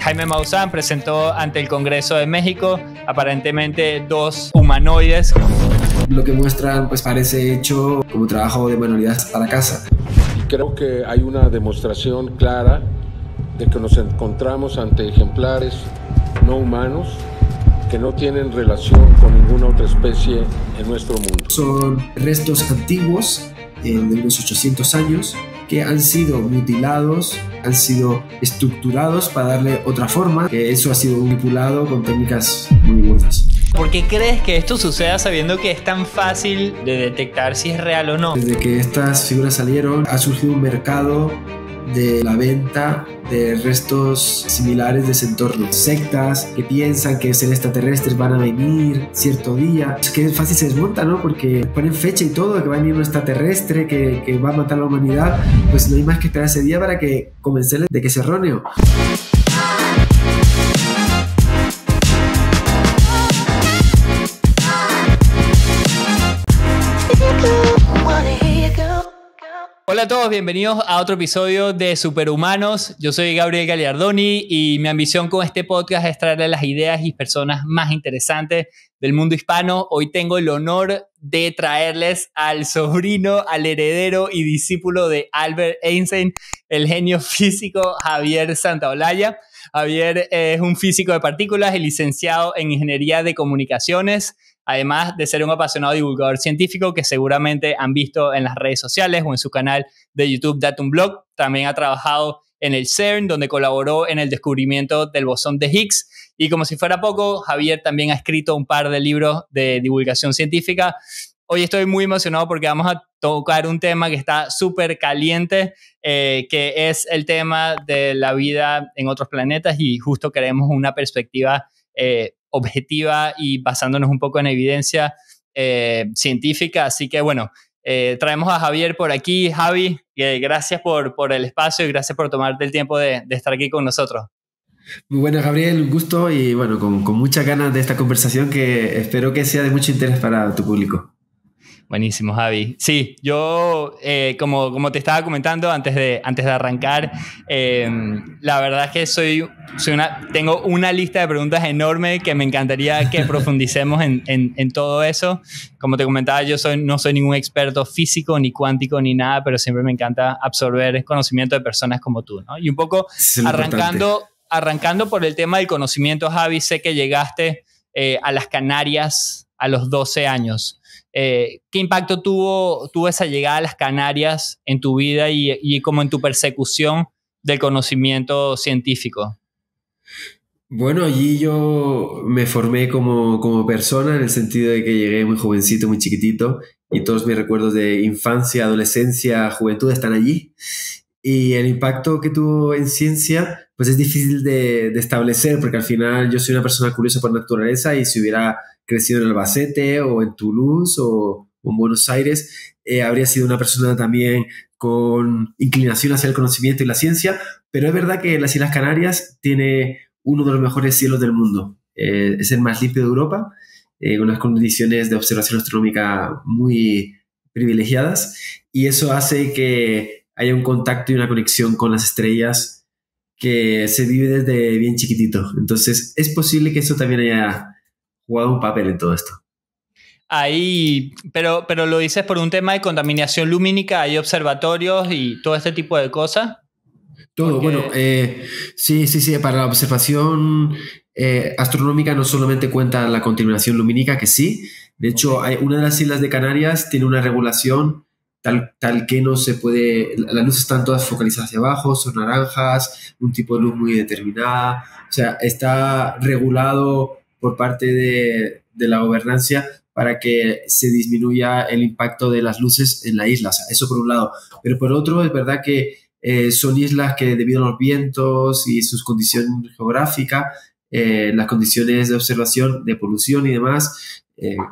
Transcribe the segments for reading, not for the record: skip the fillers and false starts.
Jaime Maussan presentó ante el Congreso de México aparentemente 2 humanoides. Lo que muestran pues parece hecho como trabajo de manualidades para casa. Creo que hay una demostración clara de que nos encontramos ante ejemplares no humanos que no tienen relación con ninguna otra especie en nuestro mundo. Son restos antiguos de unos 800 años que han sido mutilados, han sido estructurados para darle otra forma, que eso ha sido manipulado con técnicas muy burdas. ¿Por qué crees que esto suceda sabiendo que es tan fácil de detectar si es real o no? Desde que estas figuras salieron, ha surgido un mercado de la venta de restos similares de ese entorno. Sectas que piensan que seres extraterrestres van a venir cierto día. Es que es fácil se desmonta, ¿no? Porque ponen fecha y todo, que va a venir un extraterrestre que va a matar a la humanidad. Pues no hay más que esperar ese día para que convencerles de que es erróneo. Hola a todos, bienvenidos a otro episodio de Superhumanos. Yo soy Gabriel Gagliardoni y mi ambición con este podcast es traerles las ideas y personas más interesantes del mundo hispano. Hoy tengo el honor de traerles al sobrino, al heredero y discípulo de Albert Einstein, el genio físico Javier Santaolalla. Javier es un físico de partículas y licenciado en Ingeniería de Comunicaciones, además de ser un apasionado divulgador científico que seguramente han visto en las redes sociales o en su canal de YouTube Datum Blog. También ha trabajado en el CERN, donde colaboró en el descubrimiento del bosón de Higgs. Y como si fuera poco, Javier también ha escrito un par de libros de divulgación científica. Hoy estoy muy emocionado porque vamos a tocar un tema que está súper caliente, que es el tema de la vida en otros planetas, y justo queremos una perspectiva objetiva y basándonos un poco en evidencia científica. Así que bueno, traemos a Javier por aquí. Javi, gracias por el espacio y gracias por tomarte el tiempo de estar aquí con nosotros. Muy bueno, Gabriel, un gusto y bueno, con muchas ganas de esta conversación que espero que sea de mucho interés para tu público. Buenísimo, Javi. Sí, yo, como te estaba comentando antes de arrancar, la verdad es que tengo una lista de preguntas enorme que me encantaría que profundicemos en todo eso. Como te comentaba, yo no soy ningún experto físico, ni cuántico, ni nada, pero siempre me encanta absorber conocimiento de personas como tú, ¿no? Y un poco arrancando por el tema del conocimiento, Javi, sé que llegaste a las Canarias a los 12 años. ¿Qué impacto tuvo esa llegada a las Canarias en tu vida y como en tu persecución del conocimiento científico? Bueno, allí yo me formé como persona en el sentido de que llegué muy jovencito, muy chiquitito, y todos mis recuerdos de infancia, adolescencia, juventud están allí. Y el impacto que tuvo en ciencia pues es difícil de establecer, porque al final yo soy una persona curiosa por naturaleza, y si hubiera crecido en Albacete o en Toulouse o en Buenos Aires, habría sido una persona también con inclinación hacia el conocimiento y la ciencia. Pero es verdad que las Islas Canarias tiene uno de los mejores cielos del mundo. Es el más limpio de Europa, con unas condiciones de observación astronómica muy privilegiadas, y eso hace que haya un contacto y una conexión con las estrellas que se vive desde bien chiquitito. Entonces es posible que eso también haya jugado un papel en todo esto. Ahí, pero lo dices por un tema de contaminación lumínica, hay observatorios y todo este tipo de cosas. Todo, porque... bueno, sí, para la observación astronómica no solamente cuenta la contaminación lumínica, que sí, de hecho una de las islas de Canarias tiene una regulación tal que no se puede, las luces están todas focalizadas hacia abajo, son naranjas, un tipo de luz muy determinada, o sea, está regulado por parte de la gobernancia para que se disminuya el impacto de las luces en la isla. O sea, eso por un lado. Pero por otro, es verdad que son islas que, debido a los vientos y su condición geográfica, las condiciones de observación, de polución y demás,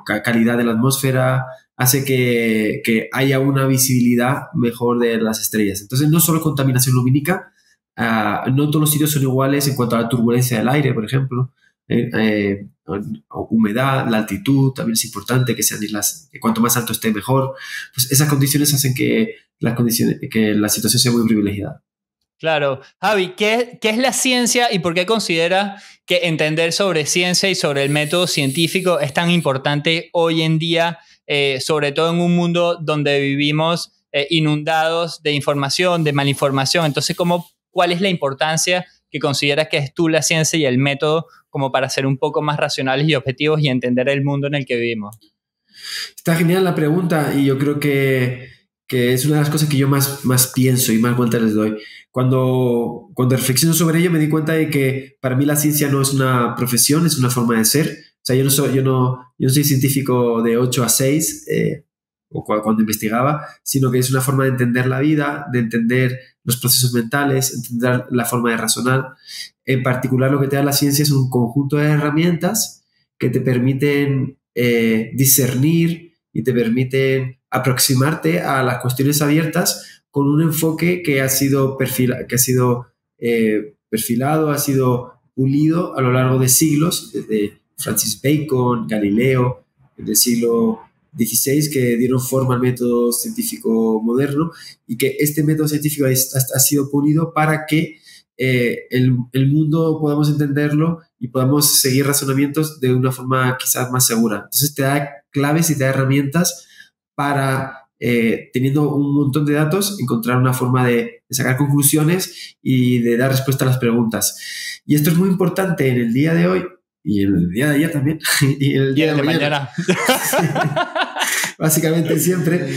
calidad de la atmósfera, hace que haya una visibilidad mejor de las estrellas. Entonces, no solo contaminación lumínica, no todos los sitios son iguales en cuanto a la turbulencia del aire, por ejemplo. Humedad, la altitud también es importante, que sean islas, que cuanto más alto esté mejor. Pues esas condiciones hacen que la situación sea muy privilegiada. Claro. Javi, ¿qué es la ciencia y por qué consideras que entender sobre ciencia y sobre el método científico es tan importante hoy en día, sobre todo en un mundo donde vivimos inundados de información, de malinformación? Entonces, ¿cuál es la importancia que consideras que es tú la ciencia y el método como para ser un poco más racionales y objetivos y entender el mundo en el que vivimos? Está genial la pregunta y yo creo que es una de las cosas que yo más pienso y más vueltas les doy. Cuando reflexiono sobre ello me di cuenta de que para mí la ciencia no es una profesión, es una forma de ser. O sea, yo no soy científico de 8 a 6 cuando investigaba, sino que es una forma de entender la vida, de entender los procesos mentales, entender la forma de razonar. En particular, lo que te da la ciencia es un conjunto de herramientas que te permiten discernir y te permiten aproximarte a las cuestiones abiertas con un enfoque que ha sido perfilado, ha sido pulido a lo largo de siglos, desde Francis Bacon, Galileo, del siglo XVI, que dieron forma al método científico moderno, y que este método científico ha sido pulido para que el mundo podamos entenderlo y podamos seguir razonamientos de una forma quizás más segura. Entonces te da claves y te da herramientas para, teniendo un montón de datos, encontrar una forma de sacar conclusiones y de dar respuesta a las preguntas. Y esto es muy importante en el día de hoy y en el día de ayer también y en el día de mañana. Sí, básicamente siempre.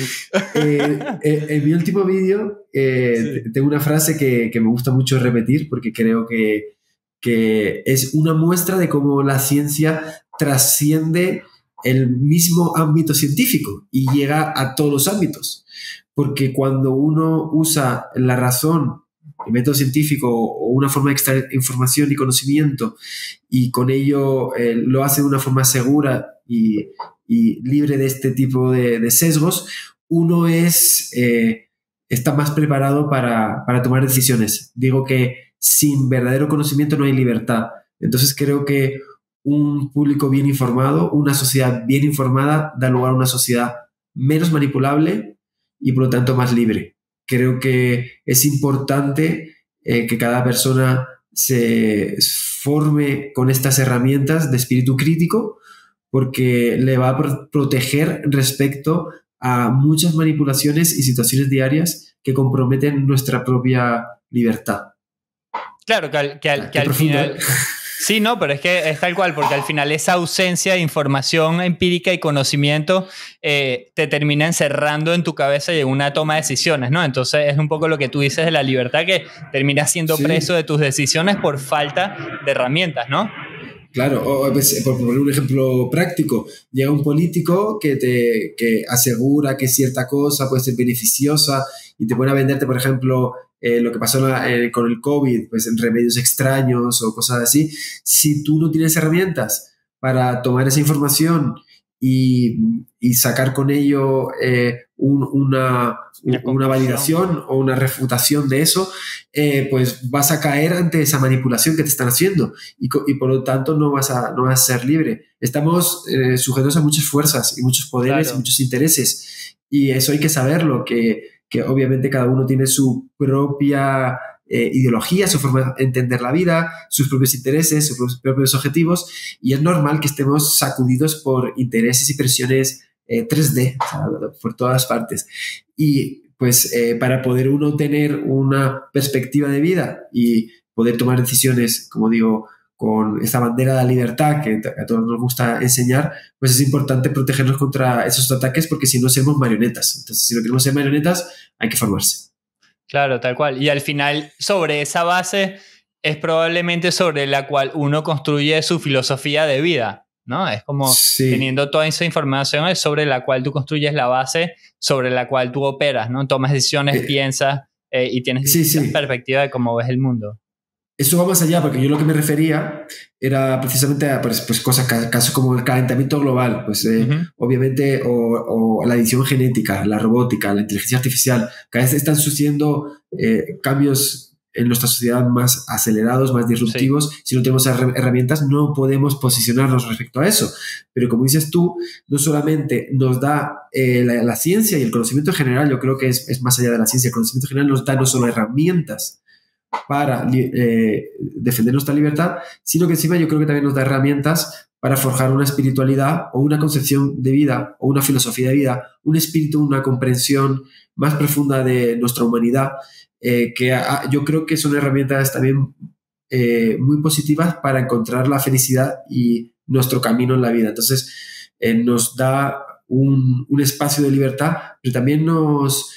En mi último vídeo tengo una frase que me gusta mucho repetir porque creo que es una muestra de cómo la ciencia trasciende el mismo ámbito científico y llega a todos los ámbitos. Porque cuando uno usa la razón, el método científico o una forma de extraer información y conocimiento y con ello lo hace de una forma segura y libre de este tipo de sesgos, uno está más preparado para tomar decisiones. Digo que sin verdadero conocimiento no hay libertad. Entonces creo que un público bien informado, una sociedad bien informada, da lugar a una sociedad menos manipulable y por lo tanto más libre. Creo que es importante que cada persona se forme con estas herramientas de espíritu crítico porque le va a proteger respecto a muchas manipulaciones y situaciones diarias que comprometen nuestra propia libertad. Claro, que al final... Sí, no, pero es que es tal cual, porque al final esa ausencia de información empírica y conocimiento te termina encerrando en tu cabeza y en una toma de decisiones, ¿no? Entonces es un poco lo que tú dices de la libertad, que terminas siendo preso de tus decisiones por falta de herramientas, ¿no? Claro, por poner un ejemplo práctico, llega un político que asegura que cierta cosa puede ser beneficiosa y te pone a venderte, por ejemplo, lo que pasó con el COVID, pues en remedios extraños o cosas así. Si tú no tienes herramientas para tomar esa información y sacar con ello una validación o una refutación de eso, pues vas a caer ante esa manipulación que te están haciendo y por lo tanto no vas a ser libre. Estamos sujetos a muchas fuerzas y muchos poderes, claro, y muchos intereses, y eso hay que saberlo, que obviamente cada uno tiene su propia ideología, su forma de entender la vida, sus propios intereses, sus propios objetivos, y es normal que estemos sacudidos por intereses y presiones 3D, o sea, por todas partes. Y pues para poder uno tener una perspectiva de vida y poder tomar decisiones, como digo, con esta bandera de la libertad que a todos nos gusta enseñar, pues es importante protegernos contra esos ataques, porque si no seremos marionetas. Entonces, si no queremos ser marionetas, hay que formarse. Claro, tal cual. Y al final, sobre esa base, es probablemente sobre la cual uno construye su filosofía de vida, ¿no? Es como teniendo toda esa información, es sobre la cual tú construyes la base sobre la cual tú operas, ¿no? Tomas decisiones, piensas y tienes perspectiva de cómo ves el mundo. Eso va más allá, porque yo lo que me refería era precisamente a pues cosas, casos como el calentamiento global, pues obviamente, o la edición genética, la robótica, la inteligencia artificial. Cada vez están sucediendo cambios en nuestra sociedad más acelerados, más disruptivos. Sí. Si no tenemos herramientas, no podemos posicionarnos respecto a eso. Pero como dices tú, no solamente nos da la ciencia y el conocimiento general, yo creo que es más allá de la ciencia. El conocimiento general nos da no solo herramientas para defender nuestra libertad, sino que encima yo creo que también nos da herramientas para forjar una espiritualidad o una concepción de vida o una filosofía de vida, un espíritu, una comprensión más profunda de nuestra humanidad, yo creo que son herramientas también muy positivas para encontrar la felicidad y nuestro camino en la vida. Entonces, nos da un espacio de libertad, pero también nos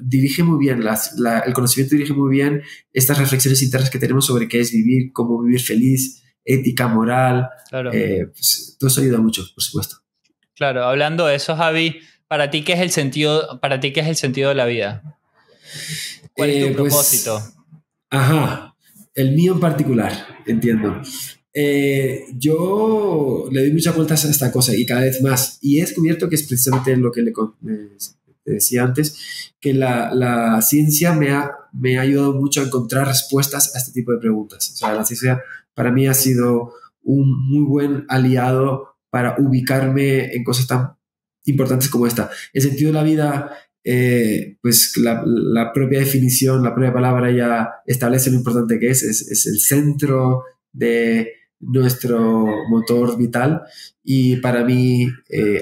dirige muy bien, el conocimiento dirige muy bien estas reflexiones internas que tenemos sobre qué es vivir, cómo vivir feliz, ética, moral. Claro. Pues, todo eso ayuda mucho, por supuesto. Claro, hablando de eso, Javi, ¿para ti qué es el sentido de la vida? ¿Cuál es tu propósito? Ajá, el mío en particular, entiendo. Yo le doy muchas vueltas a esta cosa y cada vez más. Y he descubierto que es precisamente lo que le decía antes, que la ciencia me ha ayudado mucho a encontrar respuestas a este tipo de preguntas. O sea, la ciencia para mí ha sido un muy buen aliado para ubicarme en cosas tan importantes como esta. El sentido de la vida, pues la propia definición, la propia palabra ya establece lo importante que es el centro de nuestro motor vital, y para mí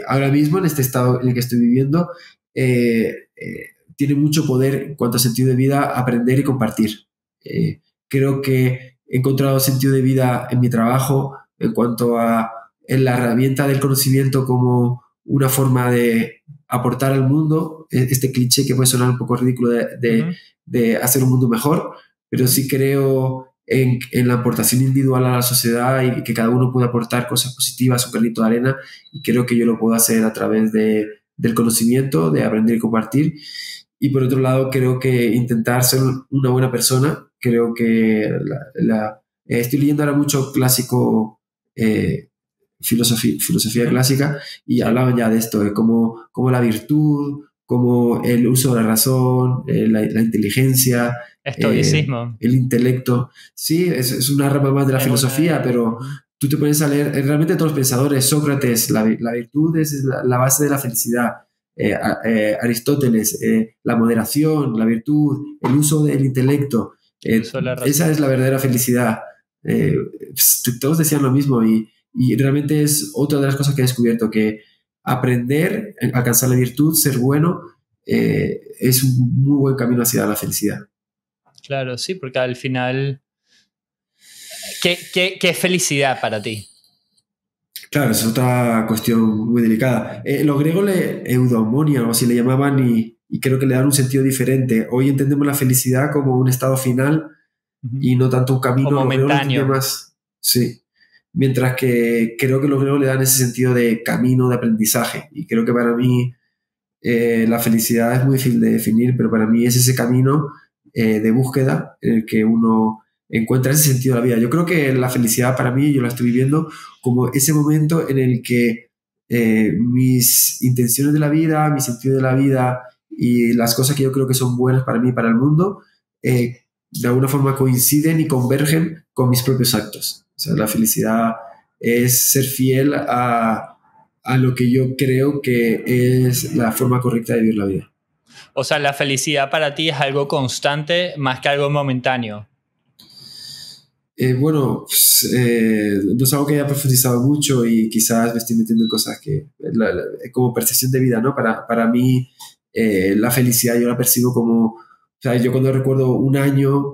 ahora mismo en este estado en el que estoy viviendo tiene mucho poder en cuanto a sentido de vida, aprender y compartir. Creo que he encontrado sentido de vida en mi trabajo en cuanto a en la herramienta del conocimiento como una forma de aportar al mundo, este cliché que puede sonar un poco ridículo de hacer un mundo mejor, pero sí creo en la aportación individual a la sociedad y que cada uno puede aportar cosas positivas, un granito de arena, y creo que yo lo puedo hacer a través del conocimiento, de aprender y compartir. Y por otro lado, creo que intentar ser una buena persona. Creo que estoy leyendo ahora mucho clásico, filosofía clásica, y hablaban ya de esto, de cómo la virtud, como el uso de la razón, la inteligencia, estoicismo, el intelecto. Sí, es una rama más de la filosofía, pero tú te pones a leer realmente todos los pensadores. Sócrates, la virtud es la base de la felicidad. Aristóteles, la moderación, la virtud, el uso del intelecto, esa es la verdadera felicidad. Todos decían lo mismo, y realmente es otra de las cosas que he descubierto, que aprender, alcanzar la virtud, ser bueno, es un muy buen camino hacia la felicidad. Claro, sí, porque al final, ¿qué es felicidad para ti? Claro, es otra cuestión muy delicada. Los griegos eudaimonia o así le llamaban, y creo que le dan un sentido diferente. Hoy entendemos la felicidad como un estado final y no tanto un camino momentáneo. Más, sí. Mientras que creo que los griegos le dan ese sentido de camino, de aprendizaje. Y creo que para mí la felicidad es muy difícil de definir, pero para mí es ese camino de búsqueda en el que uno encuentra ese sentido de la vida. Yo creo que la felicidad para mí, yo la estoy viviendo como ese momento en el que mis intenciones de la vida, mi sentido de la vida y las cosas que yo creo que son buenas para mí y para el mundo, de alguna forma coinciden y convergen con mis propios actos. O sea, la felicidad es ser fiel a lo que yo creo que es la forma correcta de vivir la vida. O sea, la felicidad para ti es algo constante más que algo momentáneo. Bueno, pues, no es algo que haya profundizado mucho y quizás me estoy metiendo en cosas que como percepción de vida, ¿no? Para mí la felicidad yo la percibo como, o sea, yo cuando recuerdo un año,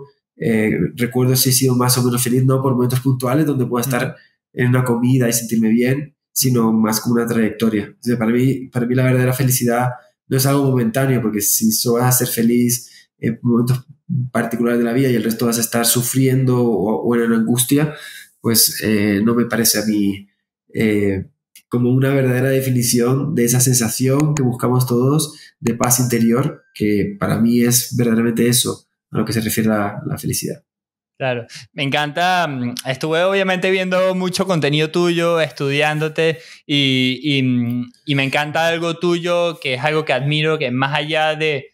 recuerdo si he sido más o menos feliz, no por momentos puntuales donde pueda estar en una comida y sentirme bien, sino más como una trayectoria. O sea, para mí la verdadera felicidad no es algo momentáneo, porque si solo vas a ser feliz en momentos particulares de la vida y el resto vas a estar sufriendo o en angustia, pues no me parece a mí como una verdadera definición de esa sensación que buscamos todos de paz interior, que para mí es verdaderamente eso a lo que se refiere a la felicidad. Claro, me encanta. Estuve obviamente viendo mucho contenido tuyo, estudiándote, y me encanta algo tuyo, que es algo que admiro, que más allá de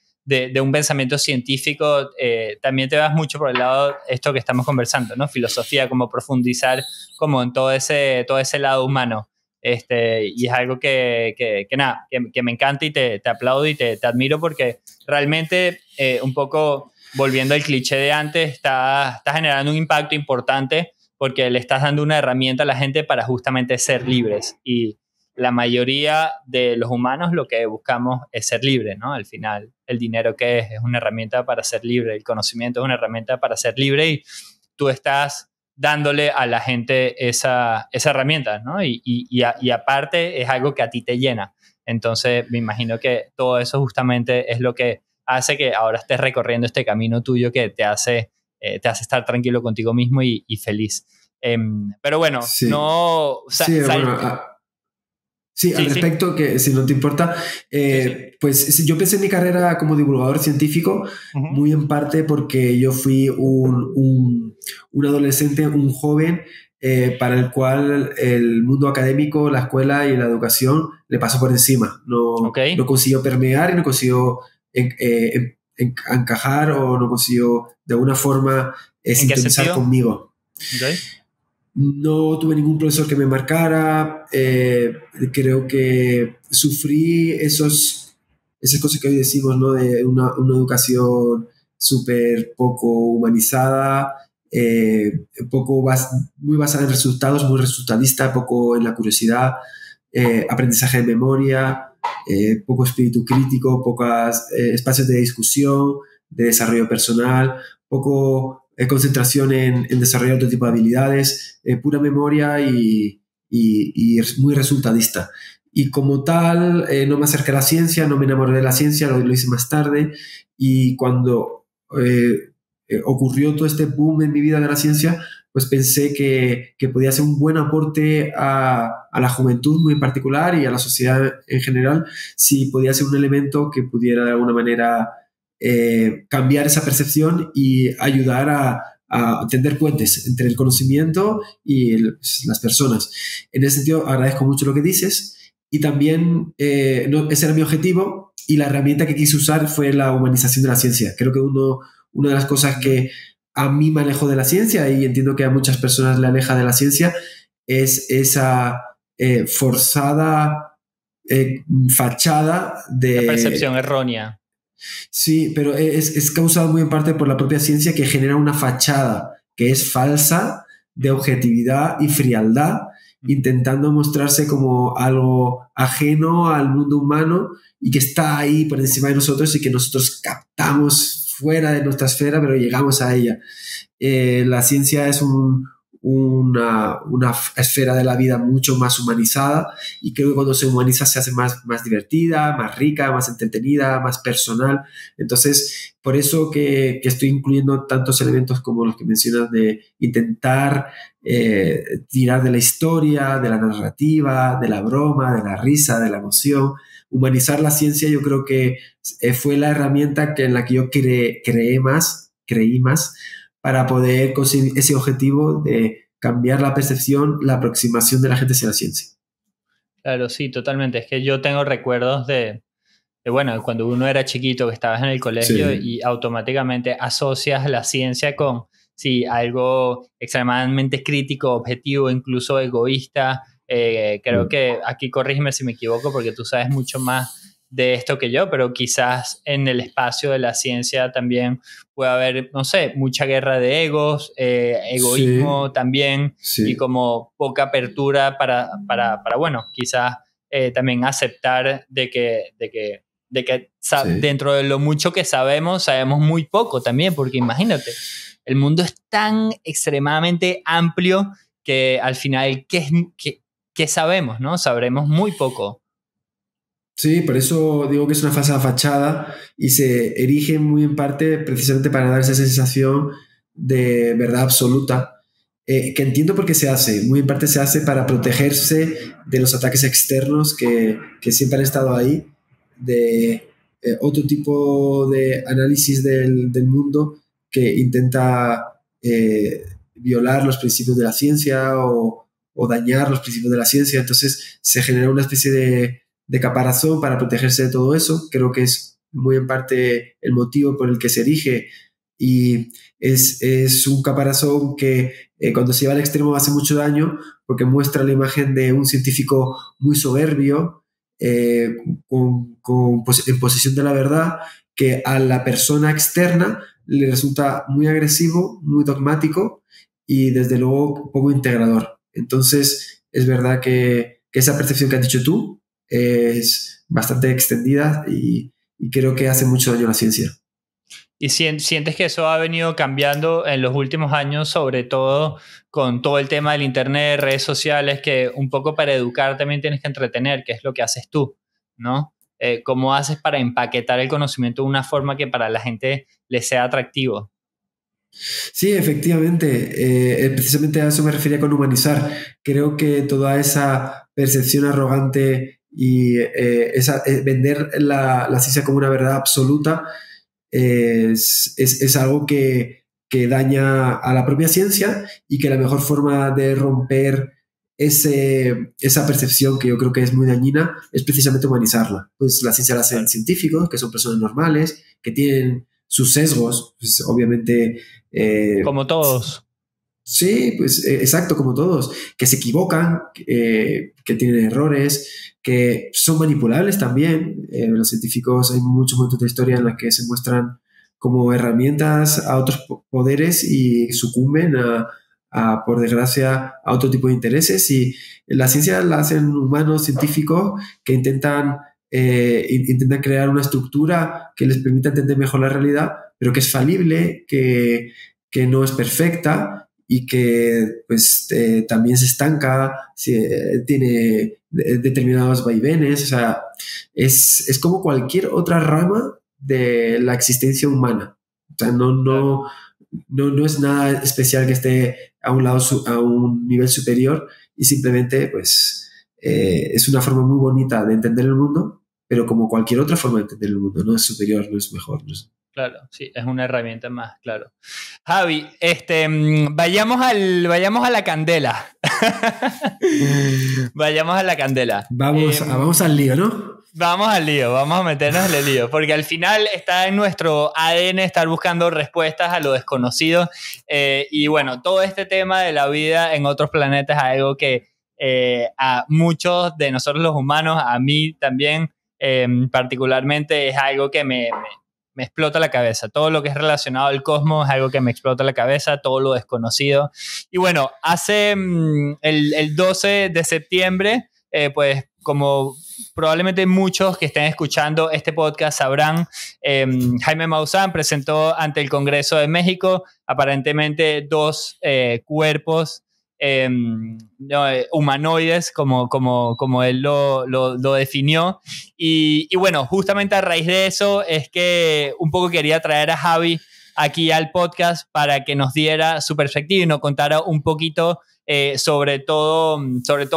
un pensamiento científico, también te vas mucho por el lado de esto que estamos conversando, ¿no? Filosofía, como profundizar como en todo ese lado humano. Y es algo que me encanta, y te aplaudo y te admiro, porque realmente un poco volviendo al cliché de antes, está generando un impacto importante porque le estás dando una herramienta a la gente para justamente ser libres. Y la mayoría de los humanos lo que buscamos es ser libres, ¿no? Al final, el dinero que es una herramienta para ser libre, el conocimiento es una herramienta para ser libre y tú estás dándole a la gente esa herramienta, ¿no? Y aparte es algo que a ti te llena. Entonces, me imagino que todo eso justamente es lo que hace que ahora estés recorriendo este camino tuyo que te hace estar tranquilo contigo mismo y feliz. Pero bueno, Sí. no... Sí, bueno, sí, al respecto, sí. Que si no te importa, pues yo empecé mi carrera como divulgador científico muy en parte porque yo fui un adolescente, un joven para el cual el mundo académico, la escuela y la educación le pasó por encima. No consiguió permear y no consiguió encajar o no consiguió de alguna forma sintonizar conmigo. No tuve ningún profesor que me marcara. Creo que sufrí esas cosas que hoy decimos, ¿no? De una educación súper poco humanizada, muy basada en resultados, muy resultadista, poco en la curiosidad, aprendizaje de memoria, poco espíritu crítico, pocos espacios de discusión, de desarrollo personal, poco concentración en desarrollar otro tipo de habilidades, pura memoria y muy resultadista. Y como tal, no me acerqué a la ciencia, no me enamoré de la ciencia, lo hice más tarde. Y cuando ocurrió todo este boom en mi vida de la ciencia, pues pensé que podía ser un buen aporte a la juventud muy en particular y a la sociedad en general, si podía ser un elemento que pudiera de alguna manera cambiar esa percepción y ayudar a tender puentes entre el conocimiento y las personas. En ese sentido, agradezco mucho lo que dices y también ese era mi objetivo y la herramienta que quise usar fue la humanización de la ciencia. Creo que una de las cosas que a mí me alejó de la ciencia y entiendo que a muchas personas le aleja de la ciencia es esa forzada fachada de... La percepción errónea. Sí, pero es causado muy en parte por la propia ciencia que genera una fachada que es falsa de objetividad y frialdad, intentando mostrarse como algo ajeno al mundo humano y que está ahí por encima de nosotros y que nosotros captamos fuera de nuestra esfera, pero llegamos a ella. La ciencia es una esfera de la vida mucho más humanizada y creo que cuando se humaniza se hace más divertida, más rica, más entretenida, más personal. Entonces, por eso que estoy incluyendo tantos elementos como los que mencionas de intentar tirar de la historia, de la narrativa, de la broma, de la risa, de la emoción. Humanizar la ciencia yo creo que fue la herramienta en la que yo creí más para poder conseguir ese objetivo de cambiar la percepción, la aproximación de la gente hacia la ciencia. Claro, sí, totalmente. Es que yo tengo recuerdos de bueno, cuando uno era chiquito, que estabas en el colegio y automáticamente asocias la ciencia con algo extremadamente crítico, objetivo, incluso egoísta. Creo que aquí corrígeme si me equivoco porque tú sabes mucho más de esto que yo, pero quizás en el espacio de la ciencia también puede haber, no sé, mucha guerra de egos, egoísmo también, y como poca apertura para bueno, quizás también aceptar de que dentro de lo mucho que sabemos muy poco también, porque imagínate, el mundo es tan extremadamente amplio que al final, ¿qué sabemos? ¿No? Sabremos muy poco. Sí, por eso digo que es una falsa fachada y se erige muy en parte precisamente para dar esa sensación de verdad absoluta, que entiendo por qué se hace. Muy en parte se hace para protegerse de los ataques externos que siempre han estado ahí, de otro tipo de análisis del mundo que intenta violar los principios de la ciencia o dañar los principios de la ciencia. Entonces se genera una especie de caparazón para protegerse de todo eso. Creo que es muy en parte el motivo por el que se erige y es un caparazón que cuando se lleva al extremo hace mucho daño porque muestra la imagen de un científico muy soberbio en posesión de la verdad que a la persona externa le resulta muy agresivo, muy dogmático y desde luego poco integrador. Entonces es verdad que esa percepción que has dicho tú es bastante extendida y creo que hace mucho daño a la ciencia. ¿Y sientes que eso ha venido cambiando en los últimos años, sobre todo con todo el tema del internet, redes sociales, que un poco para educar también tienes que entretener, que es lo que haces tú, ¿no? ¿Cómo haces para empaquetar el conocimiento de una forma que para la gente le sea atractivo? Sí, efectivamente. Precisamente a eso me refería con humanizar. Creo que toda esa percepción arrogante y vender la ciencia como una verdad absoluta es algo que daña a la propia ciencia y que la mejor forma de romper esa percepción, que yo creo que es muy dañina, es precisamente humanizarla. Pues la ciencia la hacen científicos, que son personas normales, que tienen sus sesgos, pues obviamente... Como todos. Sí, pues exacto, como todos, que se equivocan, que tienen errores, que son manipulables también. Los científicos, hay muchos momentos de historia en los que se muestran como herramientas a otros poderes y sucumben por desgracia, a otro tipo de intereses. Y la ciencia la hacen humanos científicos que intentan crear una estructura que les permita entender mejor la realidad, pero que es falible, que no es perfecta y que pues también se estanca, tiene determinados vaivenes. O sea, es como cualquier otra rama de la existencia humana. O sea, no es nada especial que esté a un nivel superior, y simplemente pues es una forma muy bonita de entender el mundo, pero como cualquier otra forma de entender el mundo, no es superior, no es mejor, no es... Claro, sí, es una herramienta más, claro. Javi, vayamos a la candela. Vayamos a la candela. Vamos al lío, ¿no? Vamos al lío, vamos a meternos en el lío, porque al final está en nuestro ADN estar buscando respuestas a lo desconocido. Y bueno, todo este tema de la vida en otros planetas es algo que a muchos de nosotros los humanos, a mí también particularmente, es algo que me explota la cabeza. Todo lo que es relacionado al cosmos es algo que me explota la cabeza, todo lo desconocido. Y bueno, hace el 12 de septiembre, pues como probablemente muchos que estén escuchando este podcast sabrán, Jaime Maussan presentó ante el Congreso de México aparentemente dos cuerpos humanoides, como él lo definió. Y bueno, justamente a raíz de eso es que un poco quería traer a Javi aquí al podcast para que nos diera su perspectiva y nos contara un poquito sobre todo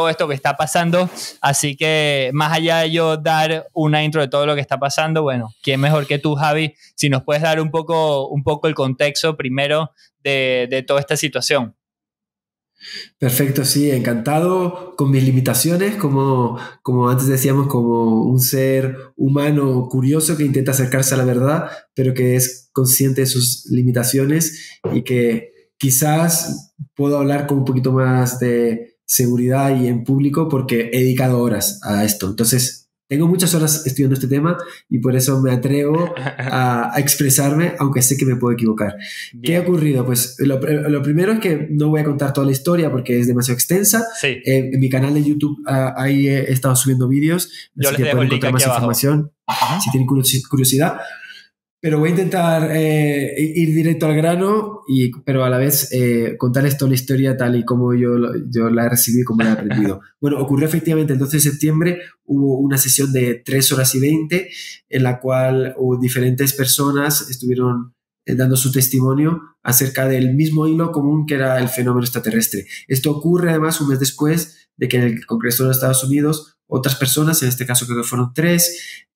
esto que está pasando. Así que más allá de yo dar una intro de todo lo que está pasando, bueno, ¿quién mejor que tú, Javi? Si nos puedes dar un poco el contexto primero de toda esta situación. Perfecto, sí, encantado con mis limitaciones, como antes decíamos, como un ser humano curioso que intenta acercarse a la verdad, pero que es consciente de sus limitaciones y que quizás puedo hablar con un poquito más de seguridad y en público porque he dedicado horas a esto. Entonces, tengo muchas horas estudiando este tema y por eso me atrevo a expresarme, aunque sé que me puedo equivocar. Bien. ¿Qué ha ocurrido? Pues lo primero es que no voy a contar toda la historia porque es demasiado extensa. Sí. En mi canal de YouTube ahí he estado subiendo vídeos. Yo así les que pueden encontrar más información si tienen curiosidad. Pero voy a intentar ir directo al grano, pero a la vez contarles toda la historia tal y como yo la he recibido y como la he aprendido. Bueno, ocurrió efectivamente el 12 de septiembre, hubo una sesión de 3 horas y 20 en la cual diferentes personas estuvieron dando su testimonio acerca del mismo hilo común que era el fenómeno extraterrestre. Esto ocurre además un mes después de que en el Congreso de los Estados Unidos otras personas, en este caso creo que fueron 3,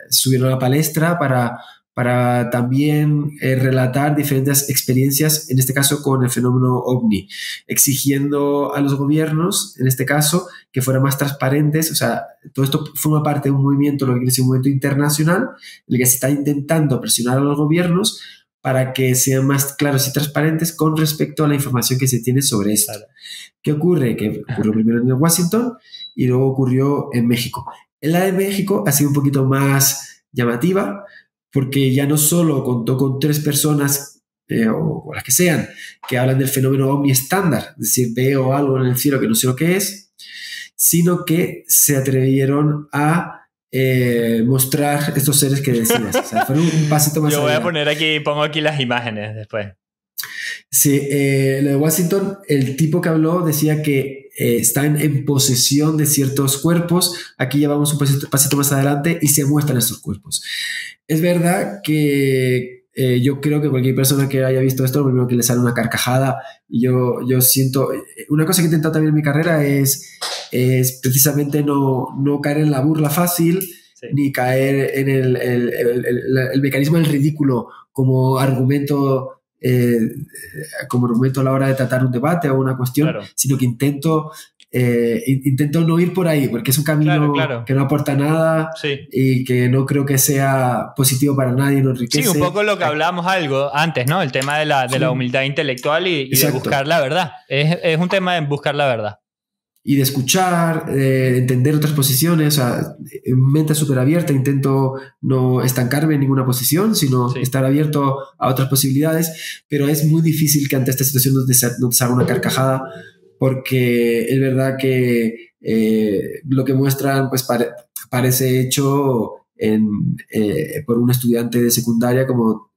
subieron a la palestra para también relatar diferentes experiencias, en este caso con el fenómeno OVNI, exigiendo a los gobiernos, en este caso, que fueran más transparentes. O sea, todo esto forma parte de un movimiento, lo que es un movimiento internacional, en el que se está intentando presionar a los gobiernos para que sean más claros y transparentes con respecto a la información que se tiene sobre esto. ¿Qué ocurre? Que ocurrió primero en Washington y luego ocurrió en México. En la de México ha sido un poquito más llamativa porque ya no solo contó con 3 personas, o las que sean, que hablan del fenómeno ovni estándar, es decir, veo algo en el cielo que no sé lo que es, sino que se atrevieron a mostrar estos seres que decías. O sea, fueron un pasito más Yo voy allá. a poner aquí, pongo aquí las imágenes después. Sí, lo de Washington, el tipo que habló decía que están en posesión de ciertos cuerpos. Aquí ya vamos un pasito más adelante y se muestran estos cuerpos. Es verdad que yo creo que cualquier persona que haya visto esto, lo primero que le sale una carcajada. Y yo siento... Una cosa que he intentado también en mi carrera es precisamente no caer en la burla fácil, sí, ni caer en el mecanismo del ridículo como argumento a la hora de tratar un debate o una cuestión, claro, sino que intento no ir por ahí, porque es un camino que no aporta nada, sí, y que no creo que sea positivo para nadie, no enriquece. Sí, un poco lo que hablábamos algo antes, ¿no? El tema de la humildad intelectual y de buscar la verdad. Es un tema de buscar la verdad. Y de escuchar, de entender otras posiciones, o sea, mente súper abierta, intento no estancarme en ninguna posición, sino estar abierto a otras posibilidades, pero es muy difícil que ante esta situación no te salga una carcajada, porque es verdad que lo que muestran pues parece hecho por un estudiante de secundaria como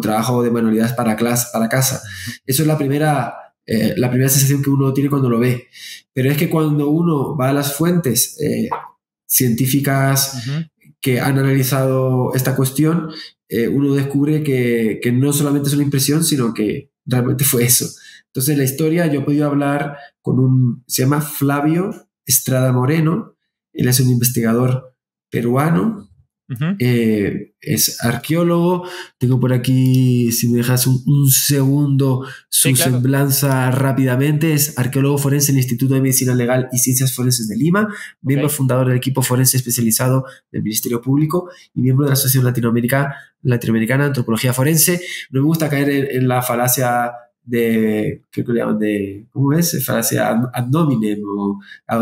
trabajo de manualidades para casa. Eso es la primera sensación que uno tiene cuando lo ve. Pero es que cuando uno va a las fuentes científicas que han analizado esta cuestión, uno descubre que no solamente es una impresión, sino que realmente fue eso. Entonces, la historia, yo he podido hablar se llama Flavio Estrada Moreno. Él es un investigador peruano. Es arqueólogo. Tengo por aquí, si me dejas un segundo, su semblanza rápidamente. Es arqueólogo forense en el Instituto de Medicina Legal y Ciencias Forenses de Lima, miembro fundador del equipo forense especializado del Ministerio Público y miembro de la Asociación Latinoamericana de Antropología Forense. No me gusta caer en la falacia de, ¿qué le llaman? ¿Cómo es? Falacia ad nominem o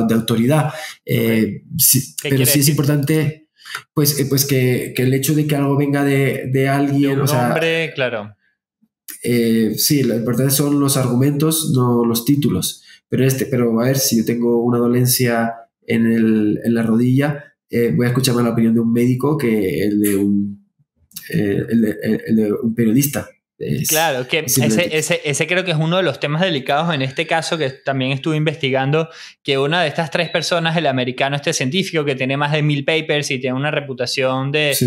de autoridad. Sí, pero sí es importante pues que el hecho de que algo venga de alguien, un hombre, claro. Sí, lo importante son los argumentos, no los títulos. Pero a ver, si yo tengo una dolencia en la rodilla, voy a escuchar más la opinión de un médico que el de un periodista. Claro, que ese creo que es uno de los temas delicados en este caso, que también estuve investigando, que una de estas 3 personas, el americano científico que tiene más de 1000 papers y tiene una reputación de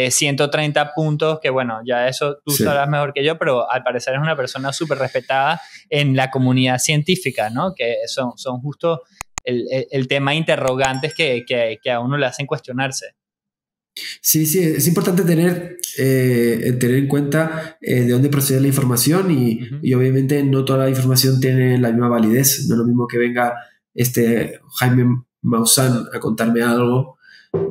130 puntos, que bueno, ya eso tú sabrás mejor que yo, pero al parecer es una persona súper respetada en la comunidad científica, ¿no? Que son justo el tema interrogantes que a uno le hacen cuestionarse. Sí, es importante tener en cuenta de dónde procede la información y obviamente no toda la información tiene la misma validez. No es lo mismo que venga Jaime Maussan a contarme algo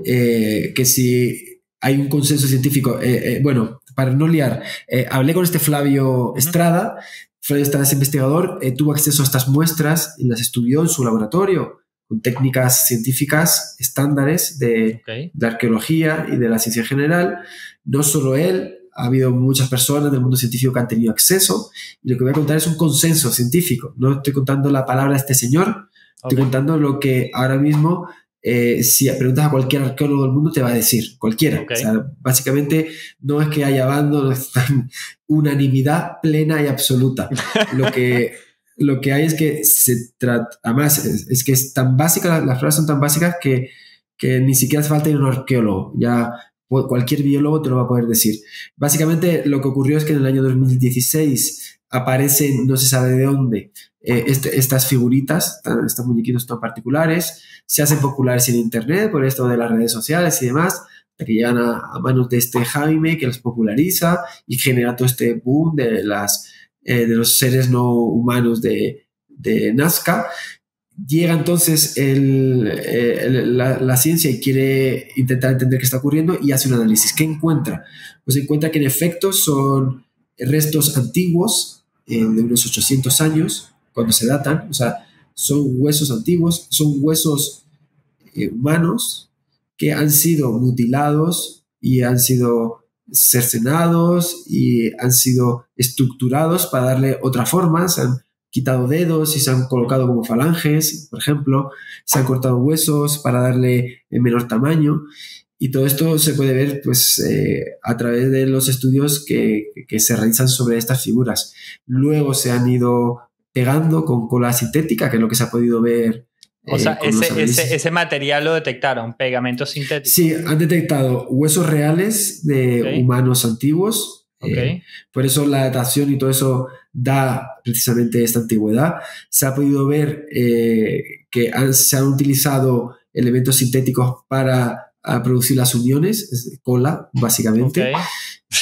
que si hay un consenso científico. Bueno, para no liar, hablé con Flavio Estrada. Flavio Estrada es investigador, tuvo acceso a estas muestras y las estudió en su laboratorio con técnicas científicas estándares de arqueología y de la ciencia en general. No solo él, ha habido muchas personas del mundo científico que han tenido acceso, y lo que voy a contar es un consenso científico. No estoy contando la palabra de este señor, estoy contando lo que ahora mismo, si preguntas a cualquier arqueólogo del mundo, te va a decir, cualquiera. O sea, básicamente no es que haya bando, es unanimidad plena y absoluta. Lo que hay es que se trata, además, es que es tan básica, las pruebas son tan básicas que ni siquiera hace falta ir a un arqueólogo, ya cualquier biólogo te lo va a poder decir. Básicamente lo que ocurrió es que en el año 2016 aparecen, no se sabe de dónde, estas figuritas, estos muñequitos tan particulares, se hacen populares en internet por esto de las redes sociales y demás, hasta que llegan a manos de Jaime, que los populariza y genera todo este boom de los seres no humanos de Nazca. Llega entonces la ciencia y quiere intentar entender qué está ocurriendo y hace un análisis. ¿Qué encuentra? Pues encuentra que en efecto son restos antiguos de unos 800 años cuando se datan, o sea, son huesos antiguos, son huesos humanos que han sido mutilados y han sido cercenados y han sido estructurados para darle otra forma. Se han quitado dedos y se han colocado como falanges, por ejemplo. Se han cortado huesos para darle menor tamaño. Y todo esto se puede ver pues, a través de los estudios que se realizan sobre estas figuras. Luego se han ido pegando con cola sintética, que es lo que se ha podido ver. O sea, ese material lo detectaron, pegamento sintético. Sí, han detectado huesos reales de humanos antiguos. Por eso la datación y todo eso da precisamente esta antigüedad. Se ha podido ver que se han utilizado elementos sintéticos para producir las uniones, cola, básicamente,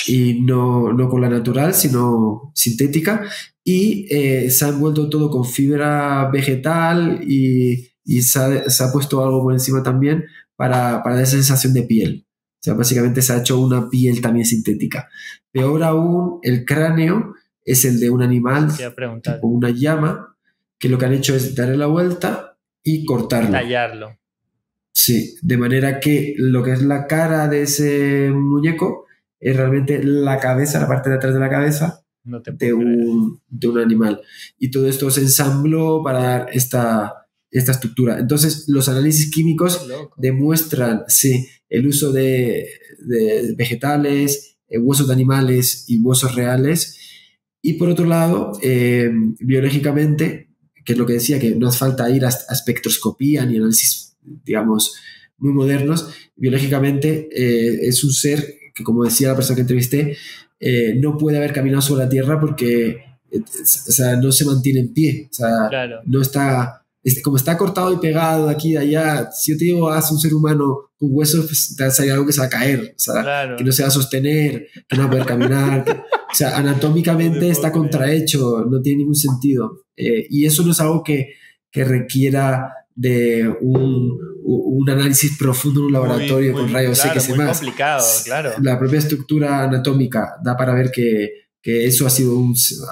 y no cola natural, sino sintética. Y se ha envuelto todo con fibra vegetal y se ha puesto algo por encima también para dar esa sensación de piel. O sea, básicamente se ha hecho una piel también sintética. Peor aún, el cráneo es el de un animal, tipo una llama, que lo que han hecho es darle la vuelta y cortarlo. Tallarlo. Sí, de manera que lo que es la cara de ese muñeco es realmente la cabeza, la parte de atrás de la cabeza de un animal. Y todo esto se ensambló para dar esta estructura. Entonces, los análisis químicos demuestran el uso de vegetales, huesos de animales y huesos reales. Y por otro lado, biológicamente, que es lo que decía, que no hace falta ir a espectroscopía ni análisis, digamos, muy modernos. Biológicamente es un ser que, como decía la persona que entrevisté, no puede haber caminado sobre la Tierra porque o sea, no se mantiene en pie. O sea, no está... como está cortado y pegado de aquí y de allá, si yo te digo, haz un ser humano con huesos, pues te va a salir algo que se va a caer, o sea, que no se va a sostener, que no va a poder caminar. O sea, anatómicamente está contrahecho, no tiene ningún sentido. Y eso no es algo que requiera de un análisis profundo en un laboratorio con rayos X y muy más. Complicado, claro. La propia estructura anatómica da para ver que eso ha sido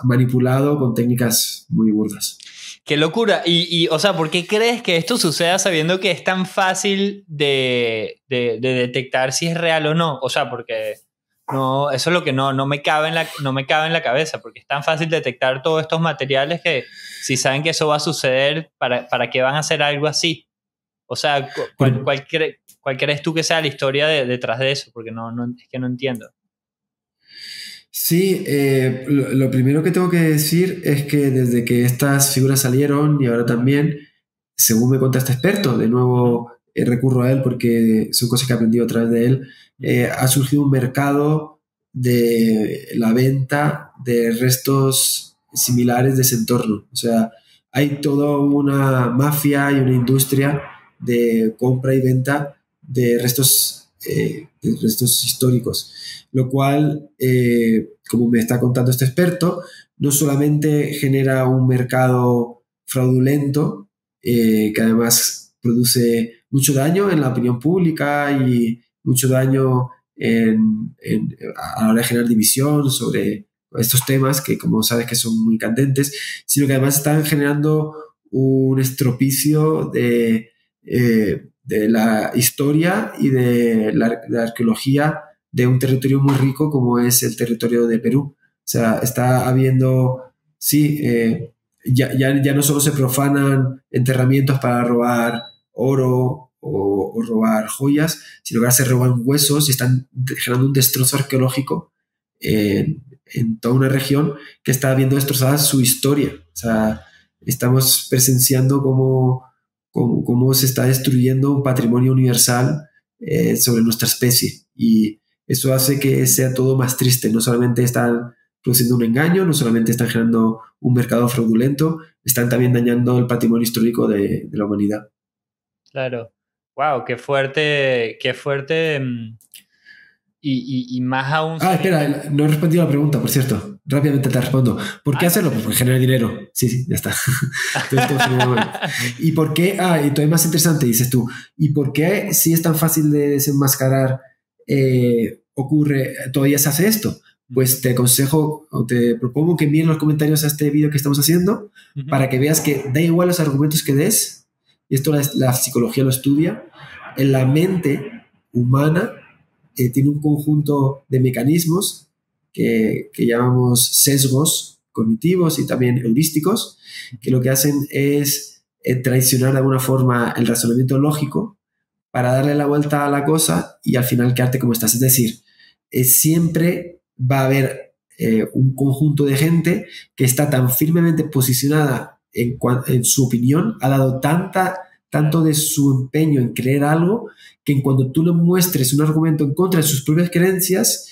manipulado con técnicas muy burdas. ¡Qué locura! Y, o sea, ¿por qué crees que esto suceda sabiendo que es tan fácil de detectar si es real o no? O sea, porque no, eso es lo que no me cabe en la cabeza, porque es tan fácil detectar todos estos materiales que si saben que eso va a suceder, ¿para qué van a hacer algo así? O sea, ¿cuál crees tú que sea la historia detrás de eso? Porque es que no entiendo. Sí, lo primero que tengo que decir es que desde que estas figuras salieron y ahora también, según me cuenta este experto, de nuevo recurro a él porque son cosas que he aprendido a través de él, ha surgido un mercado de la venta de restos similares de ese entorno. O sea, hay toda una mafia y una industria de compra y venta de restos históricos. Lo cual, como me está contando este experto, no solamente genera un mercado fraudulento, que además produce mucho daño en la opinión pública y mucho daño a la hora de generar división sobre estos temas que, como sabes, que son muy candentes, sino que además están generando un estropicio de la historia y de la arqueología de un territorio muy rico como es el territorio de Perú. O sea, está habiendo, ya no solo se profanan enterramientos para robar oro o robar joyas, sino que ahora se roban huesos y están generando un destrozo arqueológico en toda una región que está viendo destrozada su historia. O sea, estamos presenciando cómo se está destruyendo un patrimonio universal sobre nuestra especie, y eso hace que sea todo más triste. No solamente están produciendo un engaño, no solamente están generando un mercado fraudulento, están también dañando el patrimonio histórico de la humanidad. Claro. Wow, qué fuerte. Y más aún... Espera, no he respondido a la pregunta, por cierto. Rápidamente te respondo. ¿Por qué hacerlo? Pues porque genera dinero. Sí, ya está. ¿Y por qué? Y todavía más interesante, dices tú. ¿Y por qué, si es tan fácil de desenmascarar, todavía se hace esto? Pues te aconsejo o te propongo que envíen los comentarios a este vídeo que estamos haciendo, para que veas que da igual los argumentos que des, y esto la psicología lo estudia, en la mente humana tiene un conjunto de mecanismos que llamamos sesgos cognitivos y también heurísticos, que lo que hacen es traicionar de alguna forma el razonamiento lógico para darle la vuelta a la cosa y al final quedarte como estás. Es decir, siempre va a haber un conjunto de gente que está tan firmemente posicionada en su opinión, ha dado tanto de su empeño en creer algo, que en cuando tú le muestres un argumento en contra de sus propias creencias,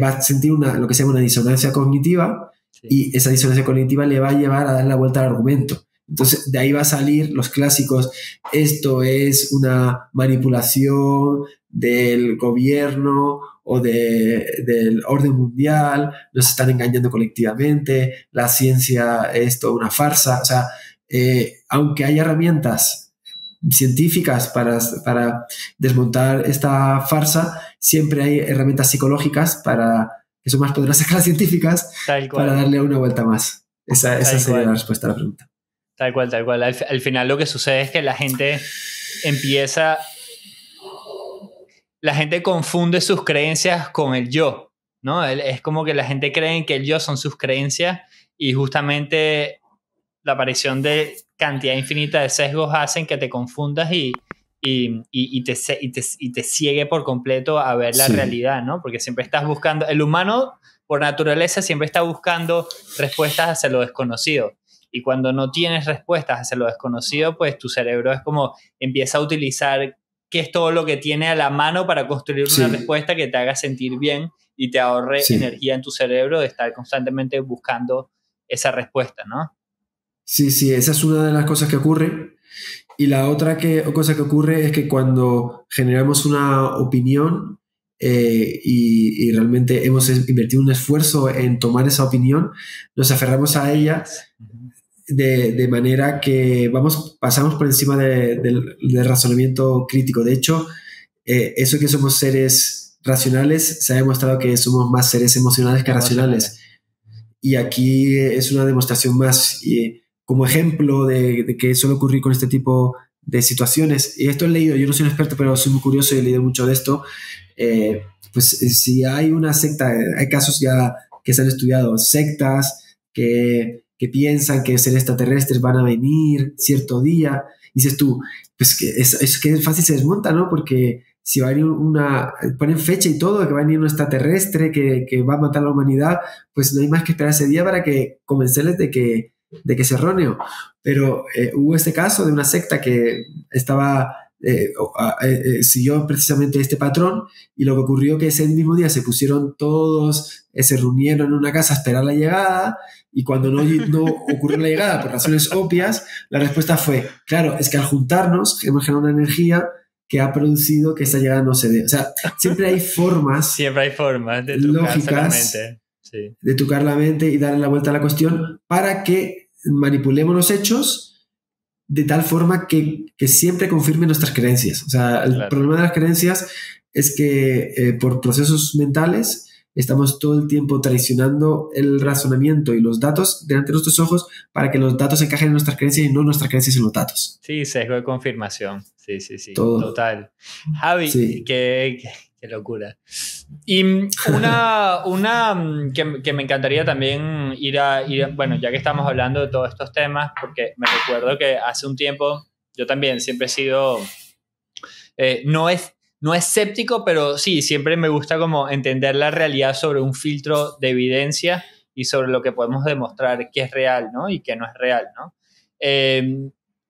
va a sentir lo que se llama una disonancia cognitiva, sí. Y esa disonancia cognitiva le va a llevar a dar la vuelta al argumento. Entonces, de ahí va a salir los clásicos: esto es una manipulación del gobierno o del orden mundial, nos están engañando colectivamente, la ciencia es toda una farsa. O sea, aunque haya herramientas científicas para desmontar esta farsa, siempre hay herramientas psicológicas que son más poderosas que las científicas para darle una vuelta más. Esa sería la respuesta a la pregunta. Tal cual, tal cual. Al final lo que sucede es que la gente confunde sus creencias con el yo, ¿no? Es como que la gente cree que el yo son sus creencias, y justamente la aparición de cantidad infinita de sesgos hacen que te confundas y te ciegue por completo a ver la realidad, ¿no? Porque siempre estás buscando, el humano por naturaleza siempre está buscando respuestas hacia lo desconocido. Y cuando no tienes respuestas hacia lo desconocido, pues tu cerebro es como empieza a utilizar qué es todo lo que tiene a la mano para construir una respuesta que te haga sentir bien y te ahorre energía en tu cerebro de estar constantemente buscando esa respuesta, ¿no? Sí, esa es una de las cosas que ocurre. Y la otra cosa que ocurre es que cuando generamos una opinión y realmente hemos invertido un esfuerzo en tomar esa opinión, nos aferramos a ella de manera que pasamos por encima del razonamiento crítico. De hecho, eso que somos seres racionales, se ha demostrado que somos más seres emocionales que racionales. Y aquí es una demostración más como ejemplo de que suele ocurrir con este tipo de situaciones. Y esto he leído, yo no soy un experto, pero soy muy curioso y he leído mucho de esto. Pues si hay una secta, hay casos ya que se han estudiado, sectas que piensan que seres extraterrestres van a venir cierto día, y dices tú, pues que es que fácil se desmonta, ¿no? Porque si va a venir ponen fecha y todo, que va a venir un extraterrestre que va a matar a la humanidad, pues no hay más que esperar ese día para que convencerles de que es erróneo. Pero hubo este caso de una secta que siguió precisamente este patrón, y lo que ocurrió que ese mismo día se pusieron todos, se reunieron en una casa a esperar la llegada, y cuando no ocurrió la llegada por razones obvias, la respuesta fue: claro, es que al juntarnos hemos generado una energía que ha producido que esa llegada no se dé. O sea, siempre hay formas de lógicas de trucar la mente y darle la vuelta a la cuestión para que manipulemos los hechos de tal forma que siempre confirmen nuestras creencias. O sea, el problema de las creencias es que por procesos mentales estamos todo el tiempo traicionando el razonamiento y los datos delante de nuestros ojos para que los datos encajen en nuestras creencias y no nuestras creencias en los datos. Sí, sesgo de confirmación. Sí. Todo. Total. Javi, qué locura. Y una que me encantaría también ir a, bueno, ya que estamos hablando de todos estos temas, porque me recuerdo que hace un tiempo yo también siempre he sido, no escéptico, pero sí, siempre me gusta como entender la realidad sobre un filtro de evidencia y sobre lo que podemos demostrar que es real, ¿no? Y que no es real, ¿no?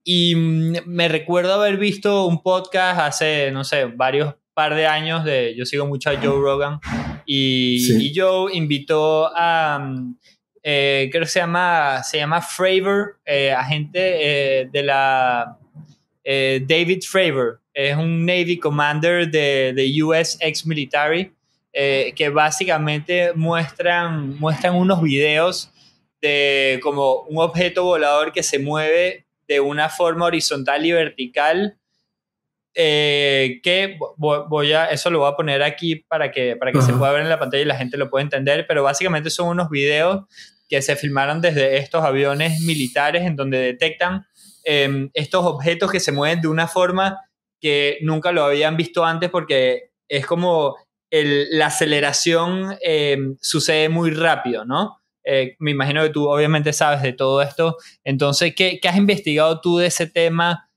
Y me recuerdo haber visto un podcast hace, no sé, varios par de años, yo sigo mucho a Joe Rogan, y Joe invitó a, creo que se llama Fravor, agente de la David Fravor, es un Navy Commander de US ex-military, que básicamente muestran unos videos de como un objeto volador que se mueve de una forma horizontal y vertical, que eso lo voy a poner aquí para que se pueda ver en la pantalla y la gente lo pueda entender, pero básicamente son unos videos que se filmaron desde estos aviones militares en donde detectan estos objetos que se mueven de una forma que nunca lo habían visto antes, porque es como la aceleración sucede muy rápido, ¿no? Me imagino que tú obviamente sabes de todo esto. Entonces, ¿qué has investigado tú de ese tema?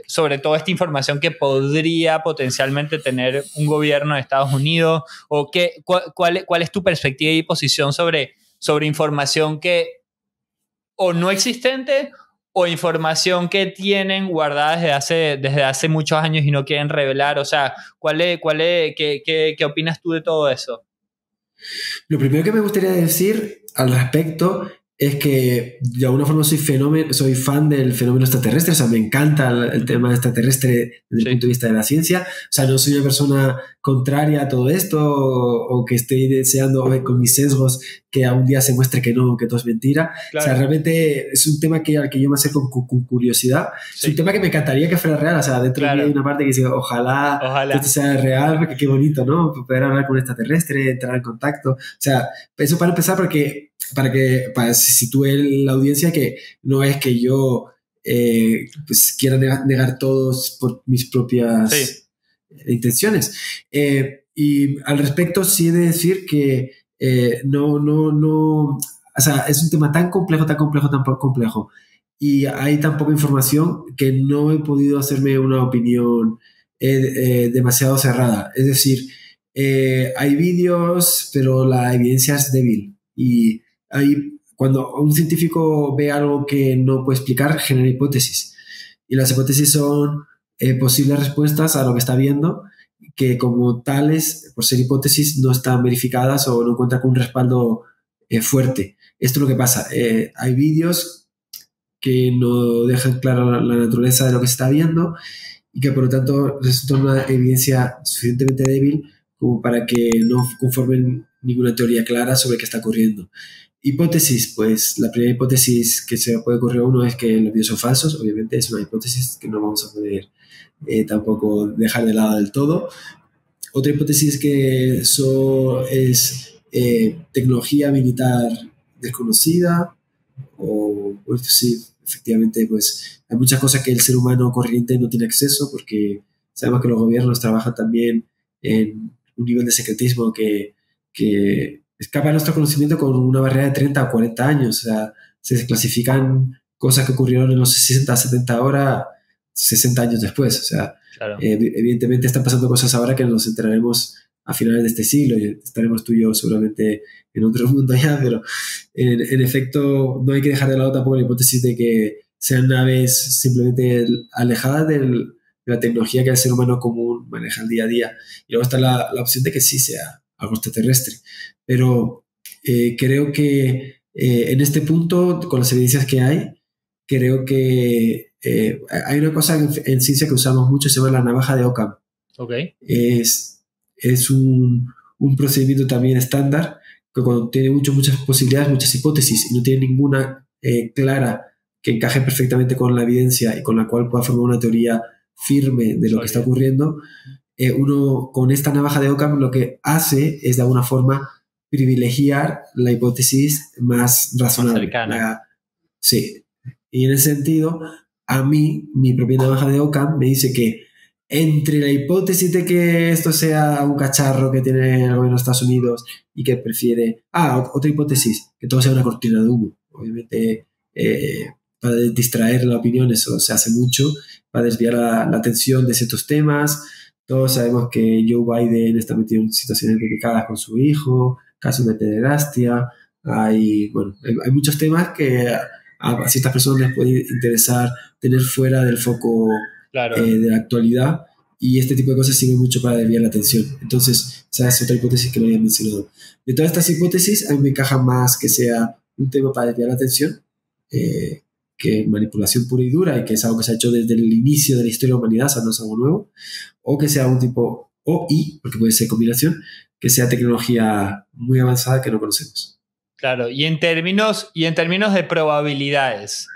Sobre toda esta información que podría potencialmente tener un gobierno de Estados Unidos, o cuál es tu perspectiva y posición sobre información que o no existente o información que tienen guardada desde hace muchos años y no quieren revelar. O sea, qué opinas tú de todo eso? Lo primero que me gustaría decir al respecto es que de alguna forma soy fan del fenómeno extraterrestre, o sea, me encanta el tema extraterrestre desde el punto de vista de la ciencia, o sea, no soy una persona contraria a todo esto o que estoy deseando con mis sesgos que algún día se muestre que no, que todo es mentira. Claro. O sea, realmente es un tema al que yo me acerco con curiosidad. Sí. Es un tema que me encantaría que fuera real, o sea, dentro de mí hay una parte que dice, ojalá que esto sea real, porque qué bonito, ¿no? Poder hablar con un extraterrestre, entrar en contacto. O sea, eso para empezar, para que se sitúe la audiencia, que no es que yo pues quiera negar todos por mis propias intenciones. Y al respecto sí he de decir que o sea, es un tema tan complejo y hay tan poca información que no he podido hacerme una opinión demasiado cerrada. Es decir, hay vídeos, pero la evidencia es débil y cuando un científico ve algo que no puede explicar, genera hipótesis. Y las hipótesis son posibles respuestas a lo que está viendo, que como tales, por ser hipótesis, no están verificadas o no cuentan con un respaldo fuerte. Esto es lo que pasa. Hay vídeos que no dejan clara la naturaleza de lo que se está viendo y que por lo tanto resulta una evidencia suficientemente débil como para que no conformen ninguna teoría clara sobre qué está ocurriendo. Hipótesis, pues la primera hipótesis que se puede ocurrir a uno es que los vídeos son falsos. Obviamente es una hipótesis que no vamos a poder tampoco dejar de lado del todo. Otra hipótesis es que eso es tecnología militar desconocida, o pues, sí, efectivamente, pues hay muchas cosas que el ser humano corriente no tiene acceso, porque sabemos que los gobiernos trabajan también en un nivel de secretismo que escapa a nuestro conocimiento con una barrera de 30 o 40 años. O sea, se desclasifican cosas que ocurrieron en los 60, 70 ahora, 60 años después. O sea, claro. Evidentemente están pasando cosas ahora que nos enteraremos a finales de este siglo y estaremos tú y yo seguramente en otro mundo ya, pero en efecto no hay que dejar de lado tampoco la hipótesis de que sean naves simplemente alejadas de la tecnología que el ser humano común maneja el día a día. Y luego está la opción de que sí sea algo extraterrestre. Pero creo que en este punto, con las evidencias que hay, creo que hay una cosa en ciencia que usamos mucho, se llama la navaja de Occam. Okay. Es un procedimiento también estándar que cuando tiene muchas posibilidades, muchas hipótesis y no tiene ninguna clara que encaje perfectamente con la evidencia y con la cual pueda formar una teoría firme de lo que está ocurriendo, uno con esta navaja de Occam lo que hace es de alguna forma privilegiar la hipótesis más razonable. Más cercana. Sí. Y en ese sentido, a mí, mi propia navaja de Occam me dice que entre la hipótesis de que esto sea un cacharro que tiene el gobierno de Estados Unidos y que prefiere... otra hipótesis, que todo sea una cortina de humo. Obviamente, para distraer la opinión, eso se hace mucho, para desviar la atención de ciertos temas. Todos sabemos que Joe Biden está metido en situaciones delicadas con su hijo, casos de pederastia. Hay muchos temas que a ciertas personas les puede interesar tener fuera del foco, claro, de la actualidad, y este tipo de cosas sirven mucho para desviar la atención. Entonces, esa es otra hipótesis que no había mencionado. De todas estas hipótesis, a mí me encaja más que sea un tema para desviar la atención que manipulación pura y dura, y que es algo que se ha hecho desde el inicio de la historia de la humanidad, o sea, no es algo nuevo, o que sea un tipo porque puede ser combinación, que sea tecnología muy avanzada que no conocemos. Claro, y en términos de probabilidades,